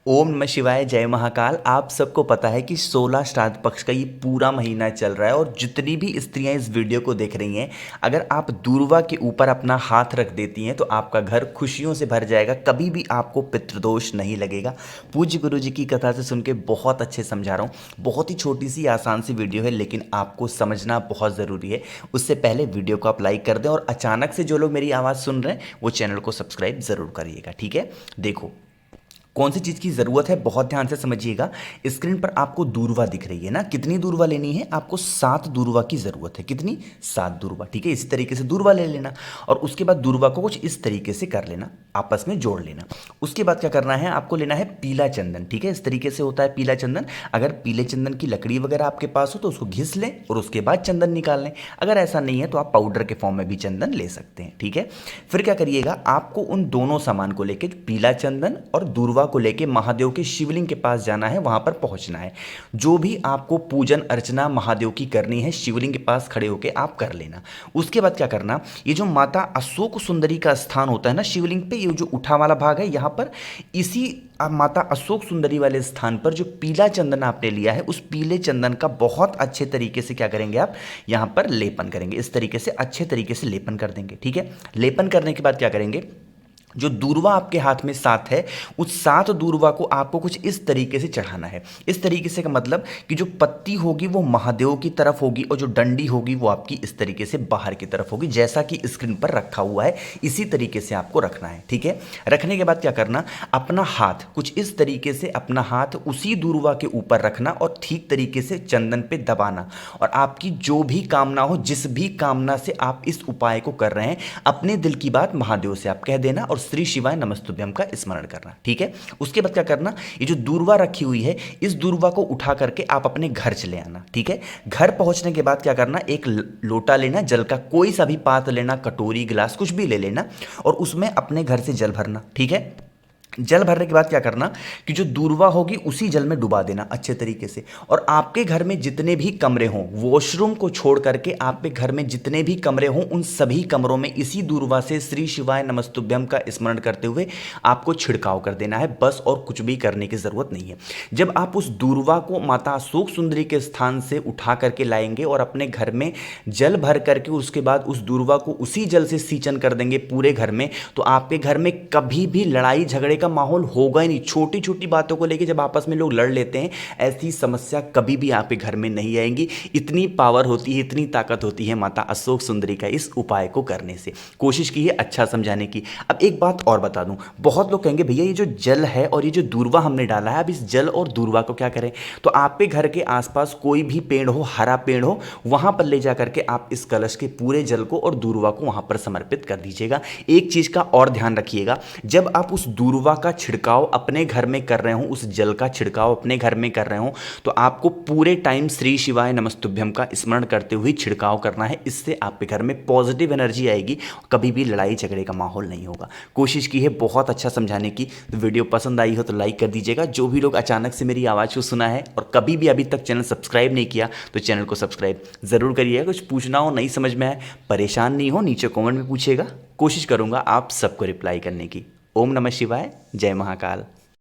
ओम नमः शिवाय, जय महाकाल। आप सबको पता है कि 16 श्राद्ध पक्ष का ये पूरा महीना चल रहा है और जितनी भी स्त्रियां इस वीडियो को देख रही हैं, अगर आप दूर्वा के ऊपर अपना हाथ रख देती हैं तो आपका घर खुशियों से भर जाएगा। कभी भी आपको पितृदोष नहीं लगेगा। पूज्य गुरु जी की कथा से सुन के बहुत अच्छे समझा रहा हूँ। बहुत ही छोटी सी आसान सी वीडियो है, लेकिन आपको समझना बहुत ज़रूरी है। उससे पहले वीडियो को आप लाइक कर दें और अचानक से जो लोग मेरी आवाज़ सुन रहे हैं वो चैनल को सब्सक्राइब ज़रूर करिएगा, ठीक है। देखो, कौन सी चीज़ की ज़रूरत है, बहुत ध्यान से समझिएगा। स्क्रीन पर आपको दूर्वा दिख रही है ना, कितनी दूर्वा लेनी है आपको? 7 दूर्वा की ज़रूरत है। कितनी? 7 दूर्वा, ठीक है। इसी तरीके से दूर्वा ले लेना और उसके बाद दूर्वा को कुछ इस तरीके से कर लेना, आपस में जोड़ लेना। उसके बाद क्या करना है, आपको लेना है पीला चंदन, ठीक है। इस तरीके से होता है पीला चंदन। अगर पीले चंदन की लकड़ी वगैरह आपके पास हो तो उसको घिस लें और उसके बाद चंदन निकाल लें। अगर ऐसा नहीं है तो आप पाउडर के फॉर्म में भी चंदन ले सकते हैं, ठीक है। फिर क्या करिएगा, आपको उन दोनों सामान को लेके, पीला चंदन और दूर्वा को लेके महादेव के शिवलिंग के पास जाना है, वहां पर पहुंचना है। जो भी आपको पूजन अर्चना महादेव की करनी है, शिवलिंग के पास खड़े होकर आप कर लेना। उसके बाद क्या करना, ये जो माता अशोक सुंदरी का स्थान होता है ना शिवलिंग पे, ये जो उठा वाला भाग है यहां पर, इसी माता अशोक सुंदरी वाले स्थान पर जो पीला चंदन आपने लिया है, उस पीले चंदन का बहुत अच्छे तरीके से क्या करेंगे, आप यहां पर लेपन करेंगे। इस तरीके से अच्छे तरीके से लेपन कर देंगे, ठीक है। लेपन करने के बाद क्या करेंगे, जो दूर्वा आपके हाथ में 7 है, उस 7 दूर्वा को आपको कुछ इस तरीके से चढ़ाना है। इस तरीके से का मतलब कि जो पत्ती होगी वो महादेव की तरफ होगी और जो डंडी होगी वो आपकी इस तरीके से बाहर की तरफ होगी, जैसा कि स्क्रीन पर रखा हुआ है। इसी तरीके से आपको रखना है, ठीक है। रखने के बाद क्या करना, अपना हाथ कुछ इस तरीके से, अपना हाथ उसी दूर्वा के ऊपर रखना और ठीक तरीके से चंदन पे दबाना। और आपकी जो भी कामना हो, जिस भी कामना से आप इस उपाय को कर रहे हैं, अपने दिल की बात महादेव से आप कह देना और श्री शिवाय नमस्तुभ्यम का स्मरण करना, ठीक है। उसके बाद क्या करना, ये जो दूर्वा रखी हुई है, इस दूर्वा को उठा करके आप अपने घर चले आना, ठीक है। घर पहुंचने के बाद क्या करना, एक लोटा लेना जल का, कोई सा भी पात्र लेना, कटोरी गिलास कुछ भी ले लेना और उसमें अपने घर से जल भरना, ठीक है। जल भरने के बाद क्या करना कि जो दूर्वा होगी उसी जल में डुबा देना अच्छे तरीके से। और आपके घर में जितने भी कमरे हों, वॉशरूम को छोड़ करके आपके घर में जितने भी कमरे हों, उन सभी कमरों में इसी दूर्वा से श्री शिवाय नमस्तुभ्यम का स्मरण करते हुए आपको छिड़काव कर देना है, बस। और कुछ भी करने की जरूरत नहीं है। जब आप उस दूर्वा को माता अशोक सुंदरी के स्थान से उठा करके लाएंगे और अपने घर में जल भर करके उसके बाद उस दूर्वा को उसी जल से सींचन कर देंगे पूरे घर में, तो आपके घर में कभी भी लड़ाई झगड़े का माहौल होगा ही नहीं। छोटी छोटी बातों को लेकर जब आपस में लोग लड़ लेते हैं, ऐसी समस्या कभी भी आपके घर में नहीं आएंगी। इतनी पावर होती है, इतनी ताकत होती है माता अशोक सुंदरी का इस उपाय को करने से। कोशिश की है अच्छा समझाने की। अब एक बात और बता दूं, बहुत लोग कहेंगे भैया ये जो जल है और ये जो दूर्वा हमने डाला है, अब इस जल और दूर्वा को क्या करें। तो आपके घर के आसपास कोई भी पेड़ हो, हरा पेड़ हो, वहां पर ले जाकर के आप इस कलश के पूरे जल को और दूर्वा को वहां पर समर्पित कर दीजिएगा। एक चीज का और ध्यान रखिएगा, जब आप उस दूर्वा का छिड़काव अपने घर में कर रहे हो, उस जल का छिड़काव अपने घर में कर रहे हो, तो आपको पूरे टाइम श्री शिवाय नमस्तुभ्यम का स्मरण करते हुए छिड़काव करना है। इससे आपके घर में पॉजिटिव एनर्जी आएगी, कभी भी लड़ाई झगड़े का माहौल नहीं होगा। कोशिश की है बहुत अच्छा समझाने की। तो वीडियो पसंद आई हो तो लाइक कर दीजिएगा। जो भी लोग अचानक से मेरी आवाज़ को सुना है और कभी भी अभी तक चैनल सब्सक्राइब नहीं किया, तो चैनल को सब्सक्राइब जरूर करिएगा। कुछ पूछना हो, नहीं समझ में आए, परेशान नहीं हो, नीचे कमेंट में पूछिएगा, कोशिश करूंगा आप सबको रिप्लाई करने की। ओम नमः शिवाय, जय महाकाल।